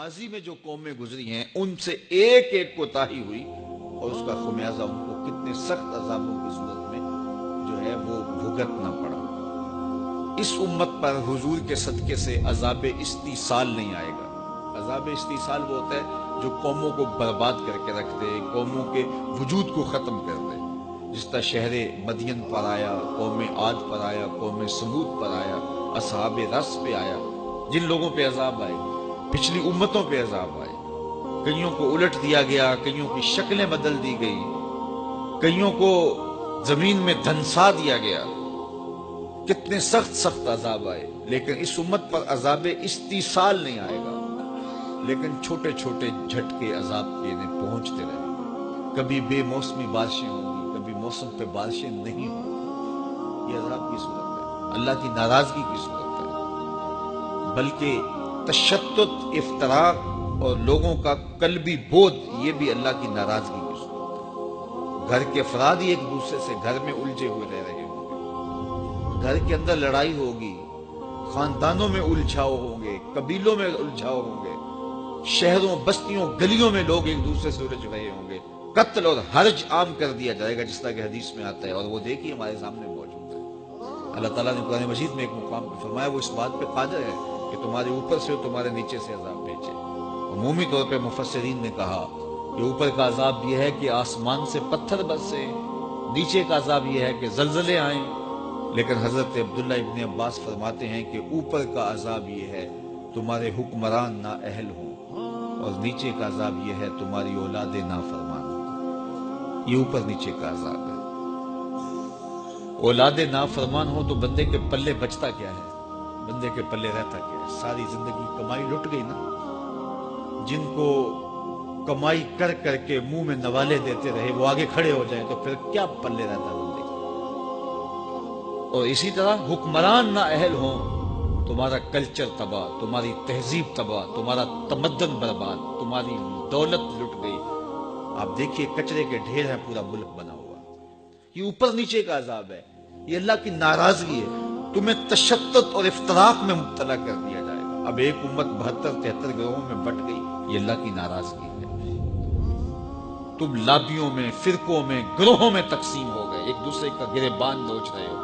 माजी में जो कौमें गुजरी हैं उनसे एक एक कोताही हुई और उसका खमियाजा उनको कितने सख्त अजाबों की सूरत में जो है वो भुगतना पड़ा। इस उम्मत पर हुजूर के सदके से अजाब इस्तीसाल नहीं आएगा। अजाब इस्तीसाल वो होता है जो कौमों को बर्बाद करके रख दे, कौमों के वजूद को खत्म कर दे। जिस तरह शहरे मदियन पर आया, कौम आद पर आया, कौम समूद पर आया, असहाब रस पे आया, जिन लोगों पे अजाब आए, पिछली उम्मतों पे अजाब आए। कईयों को उलट दिया गया, कईयों की शक्लें बदल दी गई, कईयों को जमीन में धंसा दिया गया, कितने सख्त सख्त अजाब आए। लेकिन इस उम्मत पर अजाब इस्तीसाल नहीं आएगा। लेकिन छोटे छोटे झटके अजाब के ने पहुंचते रहेंगे। कभी बेमौसमी बारिशें होंगी, कभी मौसम पे बारिशें नहीं होंगी। ये अजाब की सूरत है, अल्लाह की नाराजगी की सूरत है। बल्कि तशद्दुद, इफ्तराक और लोगों का कल्बी बोझ, ये भी अल्लाह की नाराजगी की सूरत है। घर के अफराद ही एक दूसरे से घर में उलझे हुए रह रहे होंगे, घर के अंदर लड़ाई होगी, खानदानों में उलझाव होंगे, कबीलों में उलझाव होंगे, शहरों बस्तियों गलियों में लोग एक दूसरे से उलझ रहे होंगे। कत्ल और हर्ज आम कर दिया जाएगा, जिस तरह के हदीस में आता है। और वो देखिए हमारे सामने मौजूद है। अल्लाह ताला ने कुरान मजीद में एक मुकाम पर फरमाया, वो इस बात पे कादिर है कि तुम्हारे ऊपर से और तुम्हारे नीचे से अजाब भेजे। अमूमी तौर पे मुफस्सिरीन ने कहा कि ऊपर का अजाब यह है कि आसमान से पत्थर बरसे, नीचे का अजाब यह है कि जलजले आए। लेकिन हजरत अब्दुल्ला इब्न अब्बास फरमाते हैं कि ऊपर का अजाब यह है तुम्हारे हुक्मरान ना अहल हो, और नीचे का अजाब यह है तुम्हारी औलादे नाफरमान हो। ये ऊपर नीचे का अजाब है। औलादे नाफरमान हो तो बंदे के पल्ले बचता क्या है, बंदे के पल्ले रहता क्या है? सारी जिंदगी कमाई लुट गई ना। जिनको कमाई कर करके मुंह में नवाले देते रहे वो आगे खड़े हो जाए तो फिर क्या पल्ले रहता बंदे। और इसी तरह हुक्मरान ना अहल हो, तुम्हारा कल्चर तबाह, तुम्हारी तहजीब तबाह, तुम्हारा तमद्दन बर्बाद, तुम्हारी दौलत लुट गई। आप देखिए कचरे के ढेर है, पूरा मुल्क बना हुआ। ये ऊपर नीचे का अजाब है, ये अल्लाह की नाराजगी है। तुम्हें तशद्दुद और इफ्तराक में मुब्तला कर दिया जाएगा। अब एक उम्मत 72-73 गिरोहों में बट गई, ये अल्लाह की नाराजगी है। तुम लाबियों में, फिरकों में, गिरोहों में तकसीम हो गए, एक दूसरे का गिरेबान नोच रहे हो।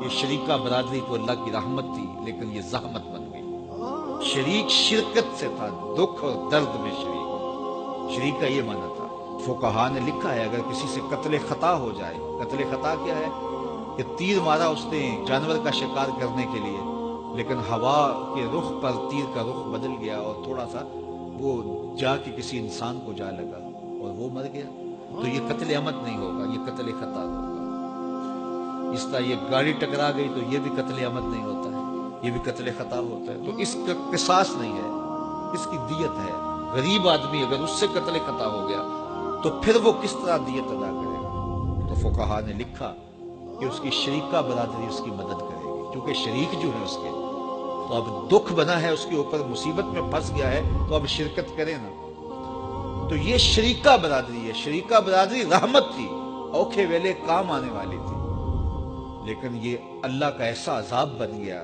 ये शरीका बरादरी तो अल्लाह की रहमत थी, लेकिन ये जहमत बन गई। शरीक शिरकत से था, दुख और दर्द में शरीक। शरीक का ये माना था। फुकहा ने लिखा है अगर किसी से कत्ले खता हो जाए, कत्ले खता क्या है कि तीर मारा उसने जानवर का शिकार करने के लिए, लेकिन हवा के रुख पर तीर का रुख बदल गया और थोड़ा सा वो जाके किसी इंसान को जा लगा और वो मर गया, तो ये कत्ले अमद नहीं होगा, ये कत्ले खता होगा। इस तरह ये गाड़ी टकरा गई तो ये भी कत्ले अमद नहीं होता है, ये भी कत्ले खता होता है। तो इसका किसास नहीं है, इसकी दियत है। गरीब आदमी अगर उससे कत्ले खता हो गया तो फिर वो किस तरह दियत अदा करेगा? तो फुकहा ने लिखा कि उसकी शरीका बरादरी उसकी मदद करेगी, क्योंकि शरीक जो है उसके, तो अब दुख बना है उसके ऊपर, मुसीबत में फंस गया है, तो अब शिरकत करे ना। तो ये शरीका बरादरी है। शरीका बरादरी रहमत थी, औखे वेले काम आने वाली थी। लेकिन ये अल्लाह का ऐसा अजाब बन गया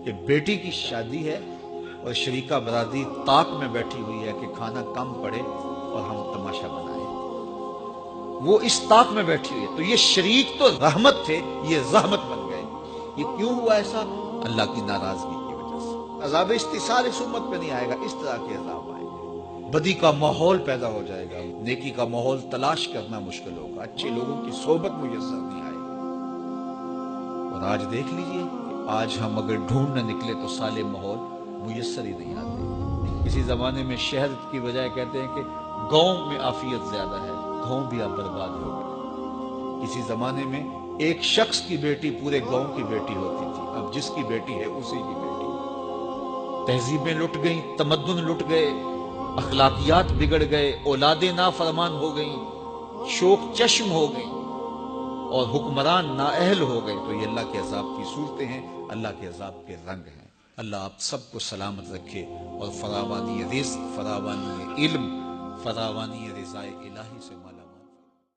कि बेटी की शादी है और शरीका बरादरी ताक में बैठी हुई है कि खाना कम पड़े और हम तमाशा बनाए। वो इस ताक में बैठी हुई है। तो ये शरीक तो रहमत थे, ये रहमत बन गए। ये क्यों हुआ ऐसा? अल्लाह की नाराजगी की वजह से। अजाब इस्तिसाल इस उम्मत पे नहीं आएगा, इस तरह के अजाब आएंगे। बदी का माहौल पैदा हो जाएगा, नेकी का माहौल तलाश करना मुश्किल होगा, अच्छे लोगों की सोबत मुयस्सर नहीं आएगी। और आज देख लीजिए कि आज हम अगर ढूंढने निकले तो साले माहौल मुयस्सर ही नहीं आते। किसी जमाने में शहर की बजाय कहते हैं कि गांव में आफियत ज्यादा है, गांव भी अब बर्बाद हो गए। किसी जमाने में एक शख्स की बेटी पूरे गांव की बेटी होती थी, अब जिसकी बेटी है उसी की बेटी। तहजीबें लुट गई, तमद्दुन लुट गए, अखलाकियात बिगड़ गए, औलादे नाफरमान हो गई, शोक चश्म हो गई और हुक्मरान नाअहल हो गए। तो ये अल्लाह के अजाब की सूरतें हैं, अल्लाह के अजाब के रंग हैं। अल्लाह आप सबको सलामत रखे और फरावानी रिज़्क़, फरावानी इल्म, फरावानी रिज़ाए इलाही से माला